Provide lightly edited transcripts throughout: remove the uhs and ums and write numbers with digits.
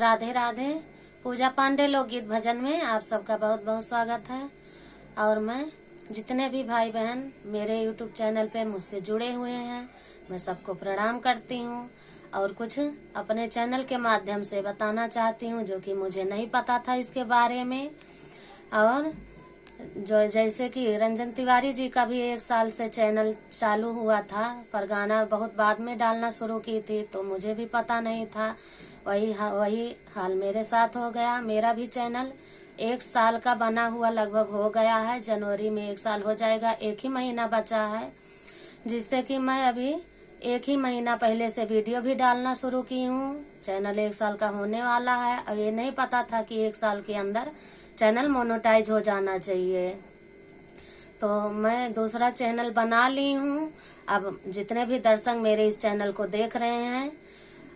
राधे राधे। पूजा पांडे लोकगीत भजन में आप सबका बहुत बहुत स्वागत है। और मैं जितने भी भाई बहन मेरे YouTube चैनल पे मुझसे जुड़े हुए हैं, मैं सबको प्रणाम करती हूँ और कुछ अपने चैनल के माध्यम से बताना चाहती हूँ जो कि मुझे नहीं पता था इसके बारे में। और जो जैसे कि रंजन तिवारी जी का भी 1 साल से चैनल चालू हुआ था, पर गाना बहुत बाद में डालना शुरू की थी तो मुझे भी पता नहीं था। वही हाल मेरे साथ हो गया। मेरा भी चैनल 1 साल का बना हुआ लगभग हो गया है। जनवरी में 1 साल हो जाएगा, 1 ही महीना बचा है, जिससे कि मैं अभी 1 ही महीना पहले से वीडियो भी डालना शुरू की हूँ। चैनल 1 साल का होने वाला है और ये नहीं पता था कि 1 साल के अंदर चैनल मोनेटाइज हो जाना चाहिए। तो मैं दूसरा चैनल बना ली हूँ। अब जितने भी दर्शक मेरे इस चैनल को देख रहे हैं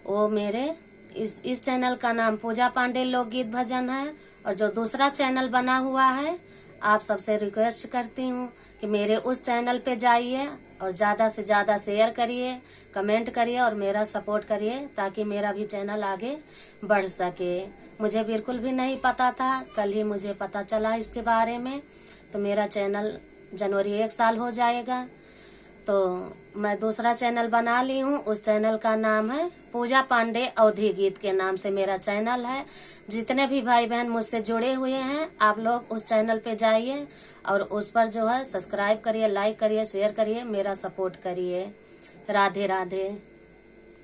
वो मेरे इस चैनल का नाम पूजा पांडे लोकगीत भजन है। और जो दूसरा चैनल बना हुआ है, आप सबसे रिक्वेस्ट करती हूँ कि मेरे उस चैनल पे जाइए और ज़्यादा से ज़्यादा शेयर करिए, कमेंट करिए और मेरा सपोर्ट करिए ताकि मेरा भी चैनल आगे बढ़ सके। मुझे बिल्कुल भी नहीं पता था, कल ही मुझे पता चला इसके बारे में। तो मेरा चैनल जनवरी 1 साल हो जाएगा, तो मैं दूसरा चैनल बना ली हूँ। उस चैनल का नाम है पूजा पांडे अवधी गीत के नाम से मेरा चैनल है। जितने भी भाई बहन मुझसे जुड़े हुए हैं, आप लोग उस चैनल पे जाइए और उस पर जो है सब्सक्राइब करिए, लाइक करिए, शेयर करिए, मेरा सपोर्ट करिए। राधे राधे।